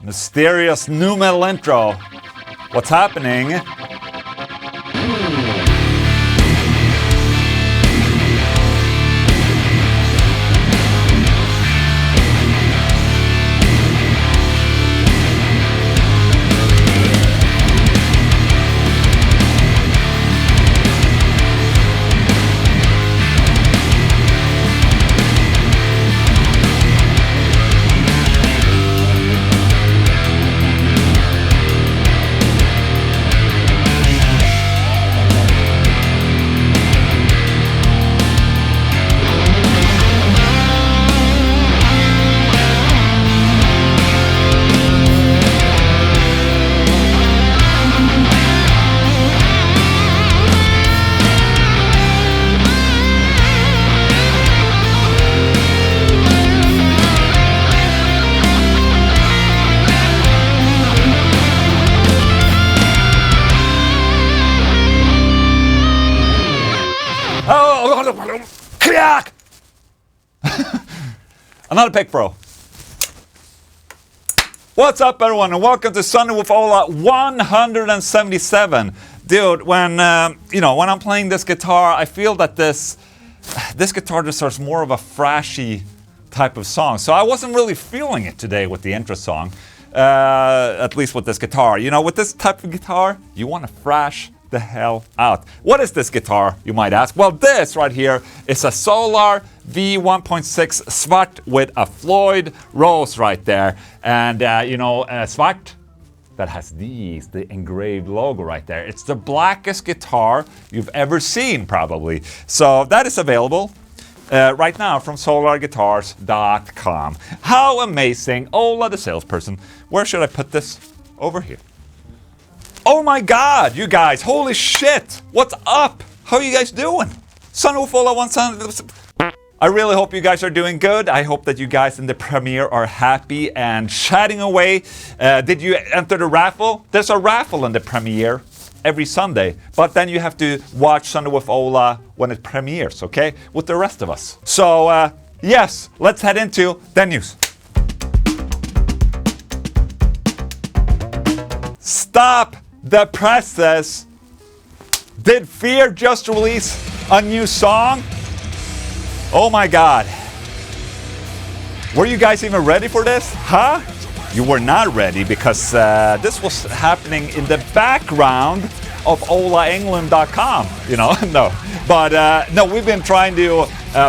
Mysterious nu metal intro. What's happening? Another pick, bro. What's up, everyone, and welcome to Sunday with SWOLA177. Dude, when when I'm playing this guitar, I feel that this guitar deserves more of a thrashy type of song. So I wasn't really feeling it today with the intro song, at least with this guitar. You know, with this type of guitar, you want to thrash the hell out. What is this guitar, you might ask? Well, this right here is a Solar V1.6 Svart with a Floyd Rose right there. And Svart, that has the engraved logo right there. It's the blackest guitar you've ever seen, probably. So that is available right now from solarguitars.com. How amazing. Ola, the salesperson. Where should I put this? Over here. Oh my god, you guys, holy shit! What's up? How are you guys doing? SWOLA177. I really hope you guys are doing good. I hope that you guys in the premiere are happy and chatting away. Did you enter the raffle? There's a raffle in the premiere every Sunday, but then you have to watch Sunday with Ola when it premieres, okay? With the rest of us. So, yes, let's head into the news. Stop the presses. Did Fear just release a new song? Oh my god. Were you guys even ready for this? Huh? You were not ready because this was happening in the background of OlaEnglund.com, you know? No. But no, we've been trying to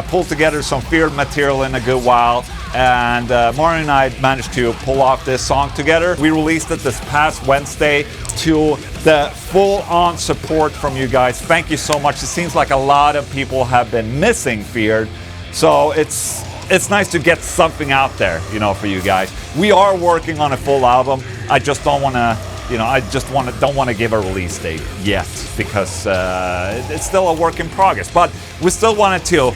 pull together some Fear material in a good while. And Mario and I managed to pull off this song together. We released it this past Wednesday to the full-on support from you guys. Thank you so much. It seems like a lot of people have been missing Feared. So it's nice to get something out there, you know, for you guys. We are working on a full album. I just don't want to, don't want to give a release date yet because it's still a work in progress. But we still wanted to,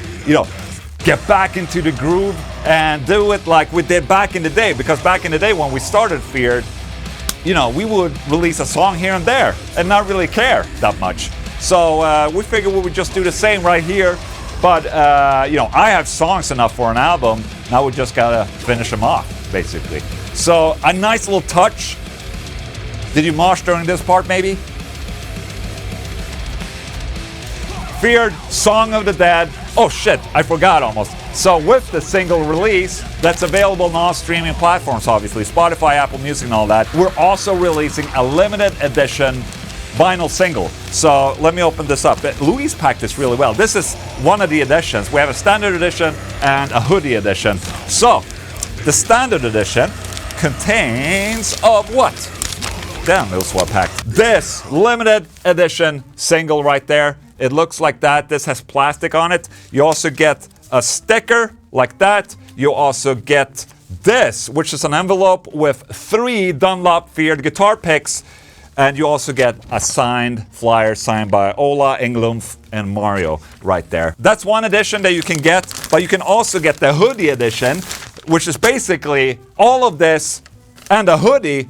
get back into the groove and do it like we did back in the day. Because back in the day when we started Feared, we would release a song here and there and not really care that much. So we figured we would just do the same right here. But, I have songs enough for an album. Now we just gotta finish them off, basically. So a nice little touch. Did you mosh during this part, maybe? Feared, Song of the Dead. Oh shit, I forgot almost. So with the single release, that's available on all streaming platforms, obviously, Spotify, Apple Music and all that, we're also releasing a limited edition vinyl single. So let me open this up. Louise packed this really well. This is one of the editions. We have a standard edition and a hoodie edition. So the standard edition contains of what? Damn, those were packed. This limited edition single right there. It looks like that. This has plastic on it. You also get a sticker like that. You also get this, which is an envelope with 3 Dunlop Feared guitar picks. And you also get a signed flyer signed by Ola, Englund, and Mario right there. That's one edition that you can get, but you can also get the hoodie edition, which is basically all of this and a hoodie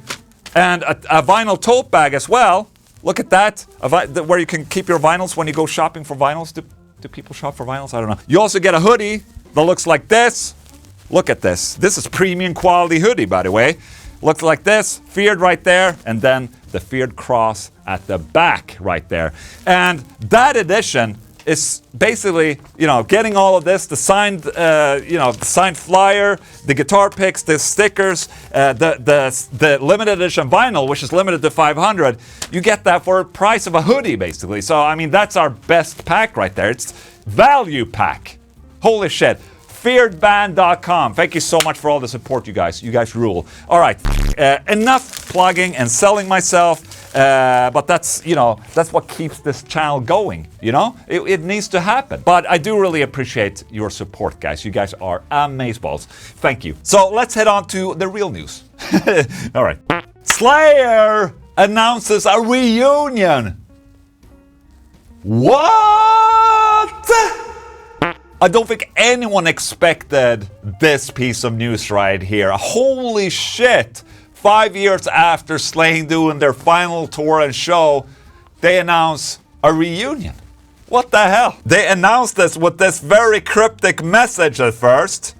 and a vinyl tote bag as well. Look at that, where you can keep your vinyls when you go shopping for vinyls. Do people shop for vinyls? I don't know. You also get a hoodie that looks like this. Look at this. This is premium quality hoodie, by the way. Looks like this, Feared right there, and then the Feared cross at the back right there. And that edition is basically, getting all of this, the signed, the signed flyer, the guitar picks, the stickers, the limited edition vinyl, which is limited to 500. You get that for a price of a hoodie, basically. So, I mean, that's our best pack right there. It's value pack. Holy shit. Fearedband.com. Thank you so much for all the support, you guys. You guys rule. All right. Enough plugging and selling myself. But that's, that's what keeps this channel going, It needs to happen. But I do really appreciate your support, guys. You guys are amazeballs. Thank you. So let's head on to the real news. All right. Slayer announces a reunion. What? I don't think anyone expected this piece of news right here. Holy shit! 5 years after Slayer doing their final tour and show, they announce a reunion. What the hell? They announced this with this very cryptic message at first.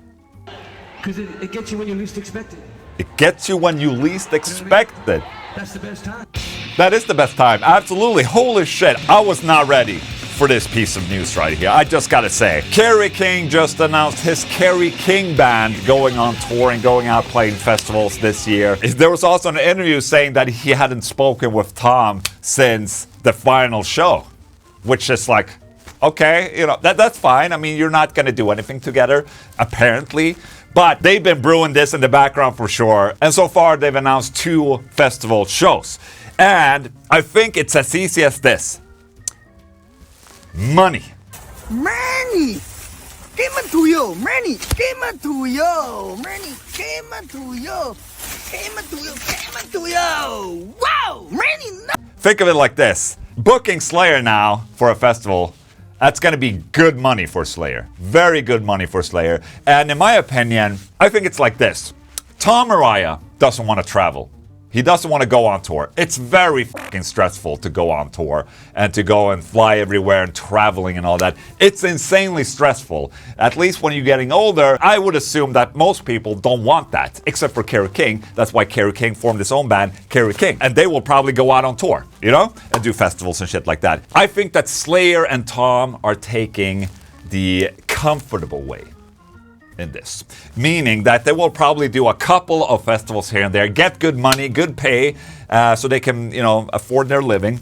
Because it gets you when you least expect it. It gets you when you least expect it. That's the best time. That is the best time, absolutely. Holy shit, I was not ready for this piece of news right here. I just gotta say, Kerry King just announced his Kerry King Band going on tour and going out playing festivals this year. There was also an interview saying that he hadn't spoken with Tom since the final show, which is like, okay, that's fine. I mean, you're not gonna do anything together, apparently. But they've been brewing this in the background for sure. And so far, they've announced 2 festival shows. And I think it's as easy as this. Money. Money. Came to you. Money. Came to you. Money. Came to you. Came to you. Came to you. Wow. Money. No. Think of it like this. Booking Slayer now for a festival, that's going to be good money for Slayer. Very good money for Slayer. And in my opinion, I think it's like this. Tom Araya doesn't want to travel. He doesn't want to go on tour. It's very fucking stressful to go on tour and to go and fly everywhere and traveling and all that. It's insanely stressful. At least when you're getting older, I would assume that most people don't want that, except for Kerry King. That's why Kerry King formed his own band, Kerry King. And they will probably go out on tour, and do festivals and shit like that. I think that Slayer and Tom are taking the comfortable way in this, meaning that they will probably do a couple of festivals here and there, get good money, good pay, so they can, afford their living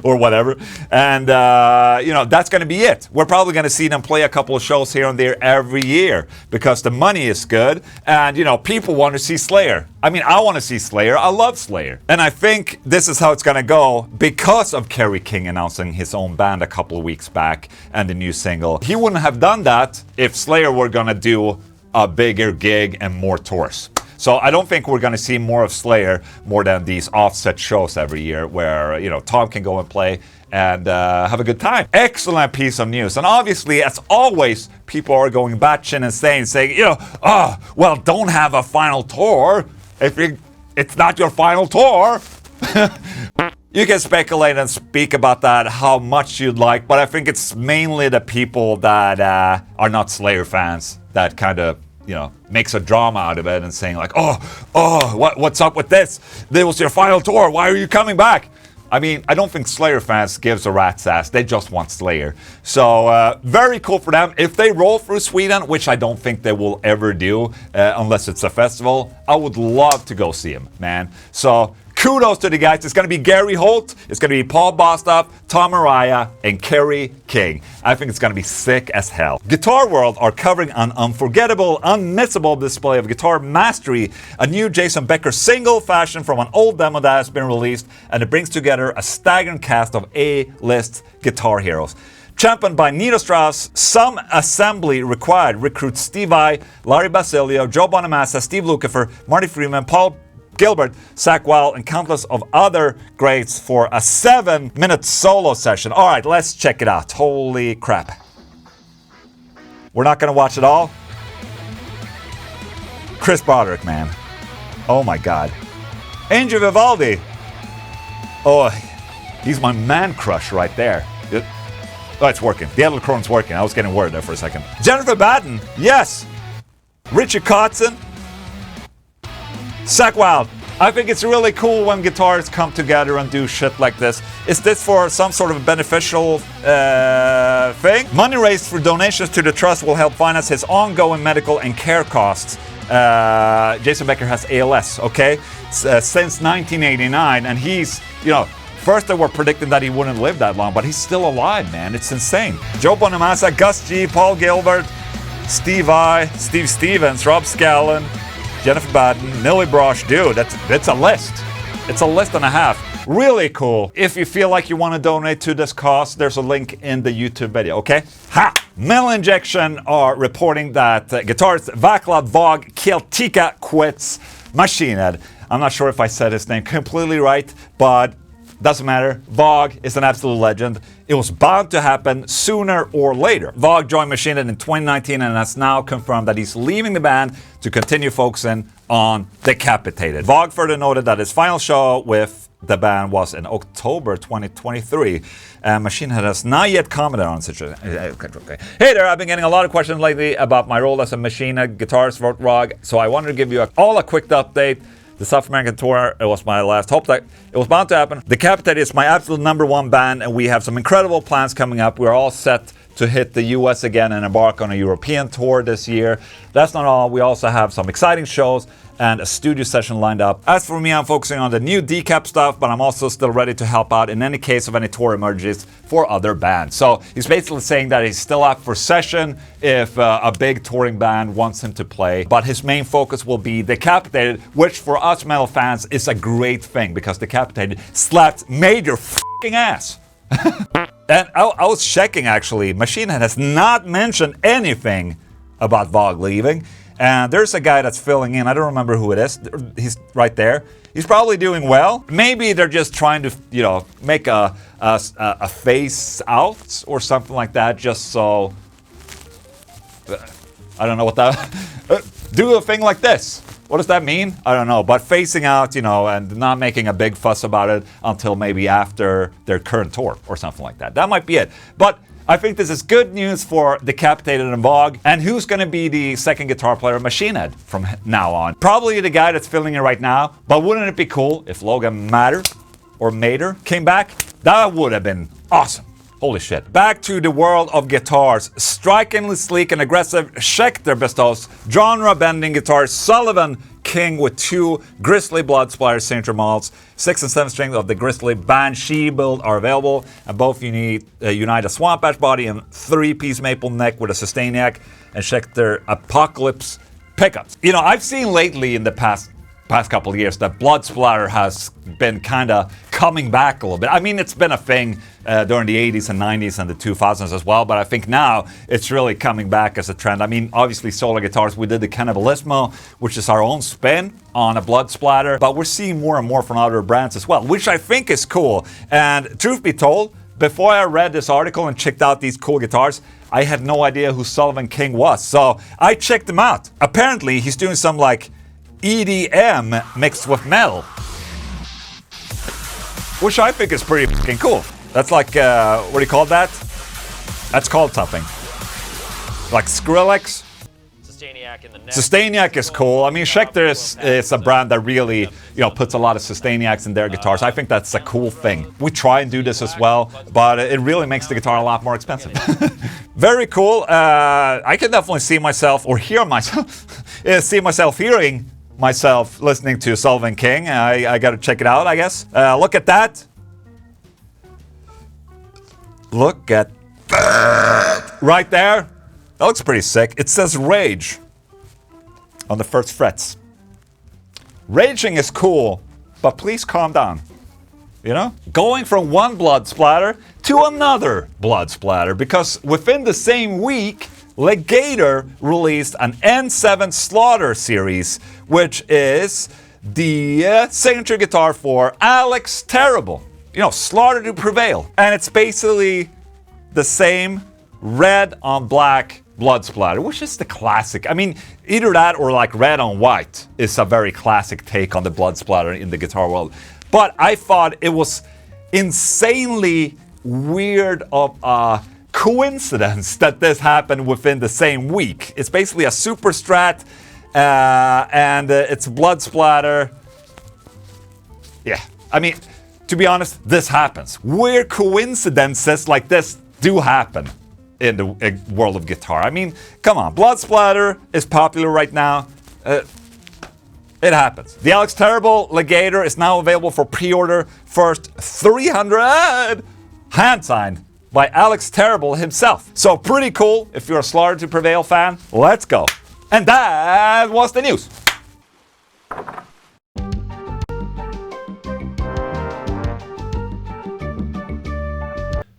or whatever. And, that's going to be it. We're probably going to see them play a couple of shows here and there every year because the money is good and, people want to see Slayer. I mean, I want to see Slayer. I love Slayer. And I think this is how it's going to go because of Kerry King announcing his own band a couple of weeks back and the new single. He wouldn't have done that if Slayer were going to do a bigger gig and more tours. So I don't think we're going to see more of Slayer more than these offset shows every year where, Tom can go and play and have a good time. Excellent piece of news. And obviously, as always, people are going batshit insane saying, don't have a final tour if it's not your final tour. You can speculate and speak about that how much you'd like, but I think it's mainly the people that are not Slayer fans that kind of, makes a drama out of it and saying like, what's up with this? This was your final tour. Why are you coming back? I mean, I don't think Slayer fans gives a rat's ass. They just want Slayer. So, very cool for them. If they roll through Sweden, which I don't think they will ever do unless it's a festival, I would love to go see them, man. So, kudos to the guys. It's going to be Gary Holt, it's going to be Paul Bostaph, Tom Araya, and Kerry King. I think it's going to be sick as hell. Guitar World are covering an unforgettable, unmissable display of guitar mastery, a new Jason Becker single fashioned from an old demo that has been released, and it brings together a staggering cast of A-list guitar heroes. Championed by Nito Strauss, Some Assembly Required recruits Steve Vai, Larry Basilio, Joe Bonamassa, Steve Lukather, Marty Freeman, Paul Gilbert, Zach Wild, and countless of other greats for a 7-minute solo session. All right, let's check it out. Holy crap. We're not going to watch it all? Chris Broderick, man. Oh my God. Angel Vivaldi. Oh, he's my man crush right there. Oh, it's working. The electron's working. I was getting worried there for a second. Jennifer Batten. Yes. Richard Kotzen. Wild. I think it's really cool when guitarists come together and do shit like this. Is this for some sort of beneficial thing? Money raised for donations to the trust will help finance his ongoing medical and care costs. Jason Becker has ALS, okay? Since 1989, and he's, first they were predicting that he wouldn't live that long, but he's still alive, man. It's insane. Joe Bonamassa, Gus G, Paul Gilbert, Steve I, Steve Stevens, Rob Scallon, Jennifer Batten, Millie Brosh. Dude, it's a list. It's a list and a half. Really cool. If you feel like you want to donate to this cause, there's a link in the YouTube video, okay? Ha! Metal Injection are reporting that guitarist Vaclav Vogg Keltika quits Machine Head. I'm not sure if I said his name completely right, but doesn't matter. Vogg is an absolute legend. It was bound to happen sooner or later. Vogg joined Machine Head in 2019 and has now confirmed that he's leaving the band to continue focusing on Decapitated. Vogg further noted that his final show with the band was in October 2023. Machine Head has not yet commented on such a... Okay. Hey there, I've been getting a lot of questions lately about my role as a Machine Head guitarist for Vogg, so I wanted to give you all a quick update. The South American tour, it was my last hope that it was bound to happen. Decapitated is my absolute #1 band, and we have some incredible plans coming up. We're all set to hit the US again and embark on a European tour this year. That's not all, we also have some exciting shows and a studio session lined up. As for me, I'm focusing on the new Decap stuff, but I'm also still ready to help out in any case of any tour emerges for other bands. So he's basically saying that he's still up for session if a big touring band wants him to play, but his main focus will be Decapitated, which for us metal fans is a great thing because Decapitated slapped major f***ing ass. And I was checking actually, Machine Head has not mentioned anything about Vogg leaving. And there's a guy that's filling in. I don't remember who it is. He's right there. He's probably doing well. Maybe they're just trying to, make a face out or something like that, just so. I don't know what that. Do a thing like this. What does that mean? I don't know. But facing out, and not making a big fuss about it until maybe after their current tour or something like that. That might be it. But I think this is good news for Decapitated and Vogg. And who's going to be the second guitar player of Machine Head from now on? Probably the guy that's filling in right now. But wouldn't it be cool if Logan Matter came back? That would have been awesome. Holy shit. Back to the world of guitars. Strikingly sleek and aggressive Schecter bestows genre-bending guitar Sullivan King with 2 Grizzly Bloodsplatter signature models. 6 and 7 strings of the Grizzly Banshee build are available, and both unite a Swamp Ash body and 3-piece maple neck with a Sustainiac and Schecter Apocalypse pickups. I've seen lately in the past couple of years that Bloodsplatter has been kind of coming back a little bit. I mean, it's been a thing during the 80s and 90s and the 2000s as well, but I think now it's really coming back as a trend. I mean, obviously SWOLA guitars, we did the Cannibalismo, which is our own spin on a Bloodsplatter, but we're seeing more and more from other brands as well, which I think is cool. And truth be told, before I read this article and checked out these cool guitars, I had no idea who Sullivan King was. So I checked him out. Apparently, he's doing some EDM mixed with metal, which I think is pretty fucking cool. That's what do you call that? That's called something. Like Skrillex? Sustainiac in the neck. Sustainiac is cool. I mean, Schecter is a brand that really, puts a lot of Sustainiacs in their guitars. I think that's a cool thing. We try and do this as well, but it really makes the guitar a lot more expensive. Very cool. I can definitely see myself, or hear myself, hearing myself listening to Sullivan King. I gotta check it out, I guess. Look at that. Look at that. Right there. That looks pretty sick. It says Rage on the first frets. Raging is cool, but please calm down. Going from one blood splatter to another blood splatter, because within the same week, Legator released an N7 Slaughter series, which is the signature guitar for Alex Terrible. Slaughter to Prevail. And it's basically the same red on black blood splatter, which is the classic. I mean, either that or red on white is a very classic take on the blood splatter in the guitar world. But I thought it was insanely weird of a coincidence that this happened within the same week. It's basically a super strat and it's blood splatter. Yeah, I mean, to be honest, this happens. Weird coincidences like this do happen in the world of guitar. I mean, come on, blood splatter is popular right now. It happens. The Alex Terrible Legator is now available for pre-order. First 300 hand signed by Alex Terrible himself. So pretty cool if you're a Slaughter to Prevail fan. Let's go. And that was the news.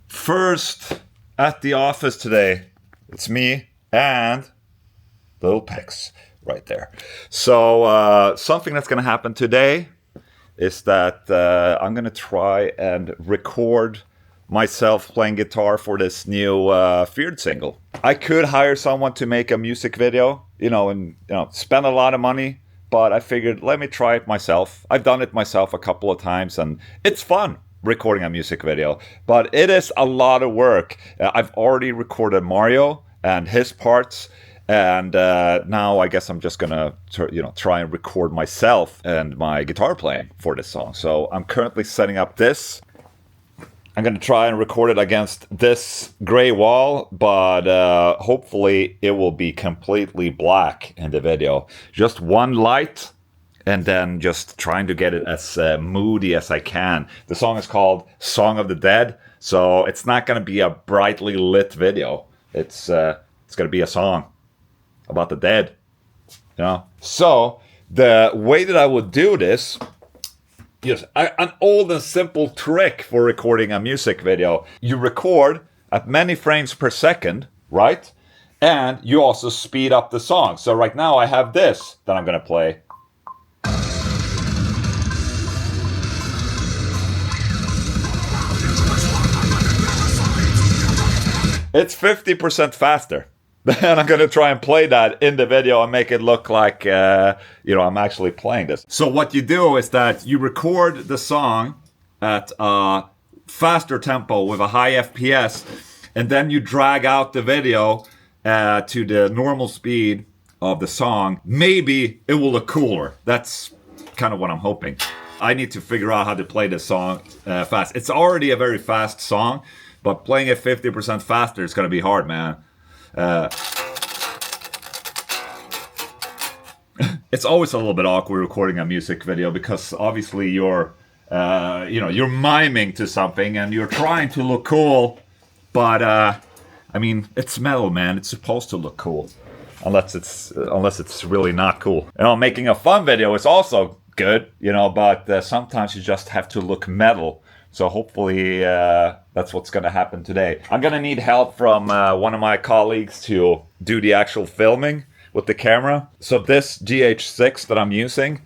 First at the office today, it's me and Little Pex right there. So something that's going to happen today is that I'm going to try and record myself playing guitar for this new Feared single. I could hire someone to make a music video, and spend a lot of money, but I figured let me try it myself. I've done it myself a couple of times and it's fun recording a music video, but it is a lot of work. I've already recorded Mario and his parts, and now I guess I'm just gonna try and record myself and my guitar playing for this song. So I'm currently setting up this. I'm gonna try and record it against this gray wall, but hopefully it will be completely black in the video. Just one light, and then just trying to get it as moody as I can. The song is called Song of the Dead, so it's not gonna be a brightly lit video. It's gonna be a song about the dead, So the way that I would do this, yes, an old and simple trick for recording a music video. You record at many frames per second, right? And you also speed up the song. So right now I have this that I'm gonna play. It's 50% faster. And I'm going to try and play that in the video and make it look like, I'm actually playing this. So what you do is that you record the song at a faster tempo with a high FPS, and then you drag out the video to the normal speed of the song. Maybe it will look cooler. That's kind of what I'm hoping. I need to figure out how to play this song fast. It's already a very fast song, but playing it 50% faster is going to be hard, man. It's always a little bit awkward recording a music video because obviously you're miming to something and you're trying to look cool, but it's metal, man. It's supposed to look cool, unless it's really not cool. Making a fun video is also good, but sometimes you just have to look metal. So hopefully that's what's going to happen today. I'm going to need help from one of my colleagues to do the actual filming with the camera. So this GH6 that I'm using,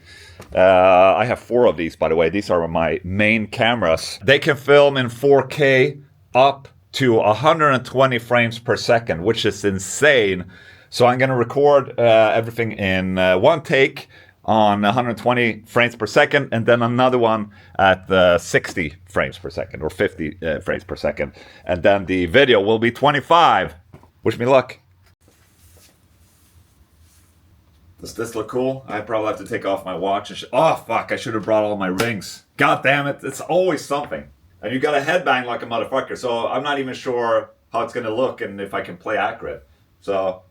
I have 4 of these, by the way. These are my main cameras. They can film in 4K up to 120 frames per second, which is insane. So I'm going to record everything in one take on 120 frames per second, and then another one at 60 frames per second, or 50 frames per second. And then the video will be 25. Wish me luck. Does this look cool? I probably have to take off my watch. Oh, fuck, I should have brought all my rings. God damn it, it's always something. And you got a headbang like a motherfucker, so I'm not even sure how it's gonna look and if I can play accurate. So,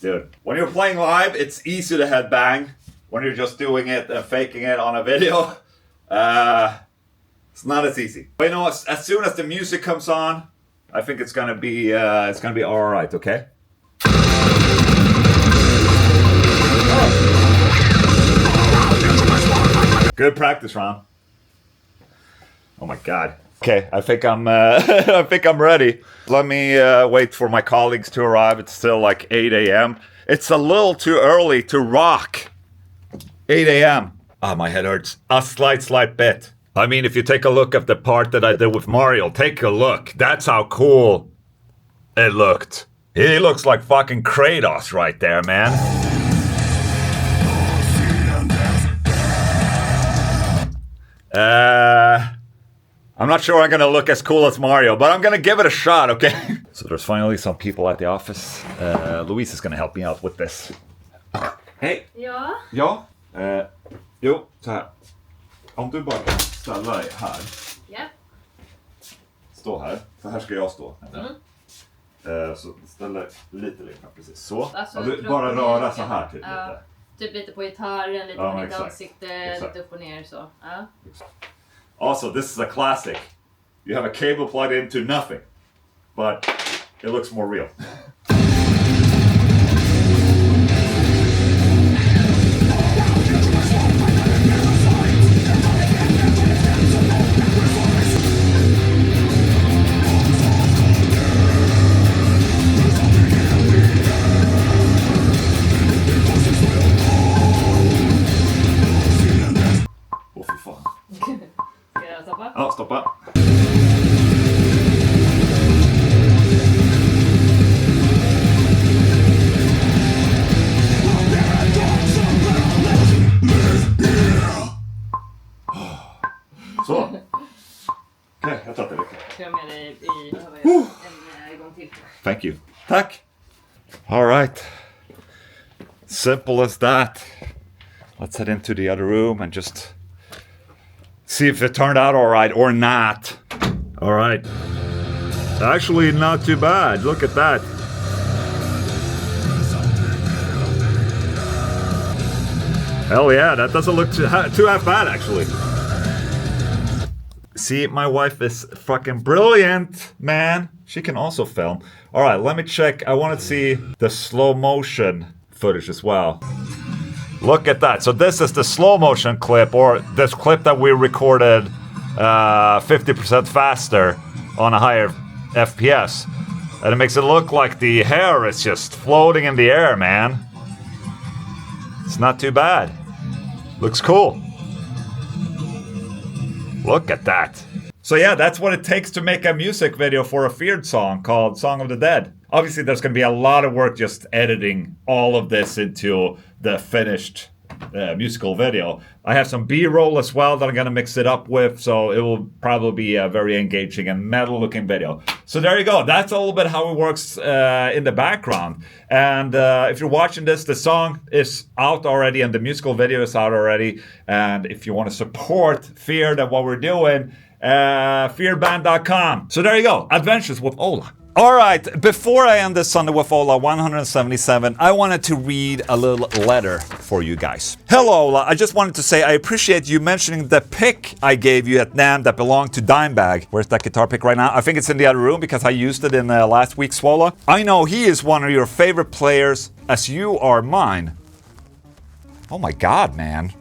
dude, when you're playing live, it's easy to headbang. When you're just doing it and faking it on a video, it's not as easy. But as soon as the music comes on, I think it's gonna be all right. Okay. Good practice round. Oh my god. Okay, I think I'm ready. Let me wait for my colleagues to arrive. It's still like 8 a.m. It's a little too early to rock. 8 a.m. Ah, my head hurts. A slight bit. I mean, if you take a look at the part that I did with Mario, take a look. That's how cool it looked. He looks like fucking Kratos right there, man. I'm not sure I'm gonna look as cool as Mario, but I'm gonna give it a shot, okay? So there's finally some people at the office. Louise is gonna help me out with this. Hej! Ja. Ja? Jo, så här. Om du bara kan ställa dig här. Ja. Stå här, för här ska jag stå. Så ställ dig lite precis så. Alltså, du bara röra så här typ lite. Typ lite på gitarren, lite på mitt ansikte, lite upp och ner så. Ja. Also, this is a classic. You have a cable plugged into nothing, but it looks more real. Åh fy fan. Ska jag stoppa? Ja, stoppa. Så. Okej, jag tar det. Ska jag med dig en gång till? Thank you. Tack. All right. Simple as that. Let's head into the other room and just see if it turned out all right or not. All right. Actually, not too bad. Look at that. Hell yeah, that doesn't look too half bad, actually. See, my wife is fucking brilliant, man. She can also film. All right, let me check. I want to see the slow motion footage as well. Look at that. So this is the slow motion clip, or this clip that we recorded 50% faster on a higher FPS. And it makes it look like the hair is just floating in the air, man. It's not too bad. Looks cool. Look at that. So yeah, that's what it takes to make a music video for a Feared song called Song of the Dead. Obviously, there's going to be a lot of work just editing all of this into the finished musical video. I have some B-roll as well that I'm going to mix it up with, so it will probably be a very engaging and metal-looking video. So there you go. That's a little bit how it works in the background. And if you're watching this, the song is out already and the musical video is out already. And if you want to support Feared and what we're doing, fearband.com. So there you go. Adventures with Ola. All right, before I end this Sunday with Ola 177, I wanted to read a little letter for you guys. Hello, Ola. I just wanted to say I appreciate you mentioning the pick I gave you at NAMM that belonged to Dimebag. Where's that guitar pick right now? I think it's in the other room because I used it in last week's SWOLA. I know he is one of your favorite players, as you are mine. Oh my God, man.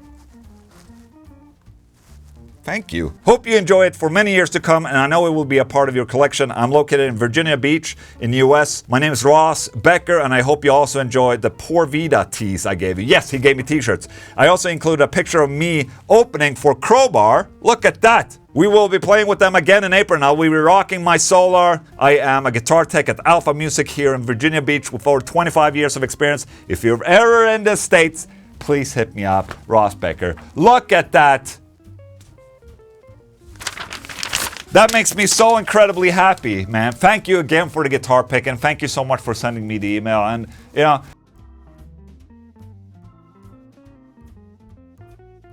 Thank you. Hope you enjoy it for many years to come, and I know it will be a part of your collection. I'm located in Virginia Beach in the US. My name is Ross Becker, and I hope you also enjoyed the Poor Vida tees I gave you. Yes, he gave me t-shirts. I also included a picture of me opening for Crowbar. Look at that. We will be playing with them again in April. I'll be rocking my Solar. I am a guitar tech at Alpha Music here in Virginia Beach with over 25 years of experience. If you're ever in the States, please hit me up, Ross Becker. Look at that. That makes me so incredibly happy, man. Thank you again for the guitar pick, and thank you so much for sending me the email. And, you know,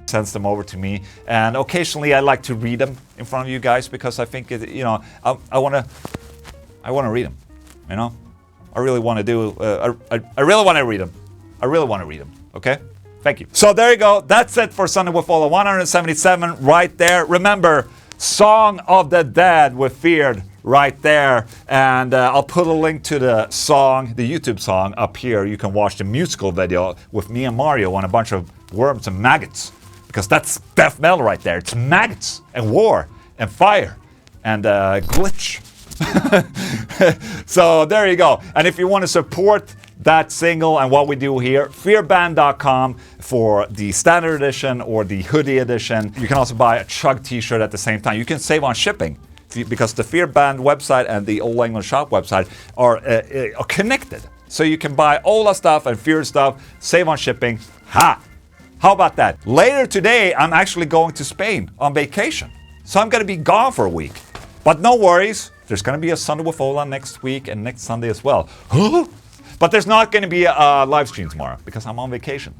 sends them over to me, and occasionally I like to read them in front of you guys because I think it, you know, I want to read them. You know, I really want to do. I really want to read them. I really want to read them. Okay. Thank you. So there you go. That's it for Sunday with Ola 177 right there. Remember, Song of the Dead with Feared right there. And I'll put a link to the song, the YouTube song, up here. You can watch the musical video with me and Mario on a bunch of worms and maggots. Because that's death metal right there. It's maggots and war and fire and glitch. So there you go. And if you want to support that single and what we do here, fearband.com for the standard edition or the hoodie edition. You can also buy a Chug t-shirt at the same time. You can save on shipping because the Fearband website and the Ola Englund shop website are connected. So you can buy Ola stuff and Fear stuff, save on shipping. Ha! How about that? Later today, I'm actually going to Spain on vacation. So I'm going to be gone for a week. But no worries. There's going to be a Sunday with Ola next week and next Sunday as well. But there's not going to be a live stream tomorrow because I'm on vacation.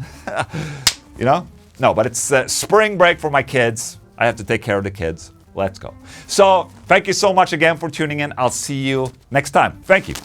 You know? No, but it's spring break for my kids. I have to take care of the kids. Let's go. So thank you so much again for tuning in. I'll see you next time. Thank you.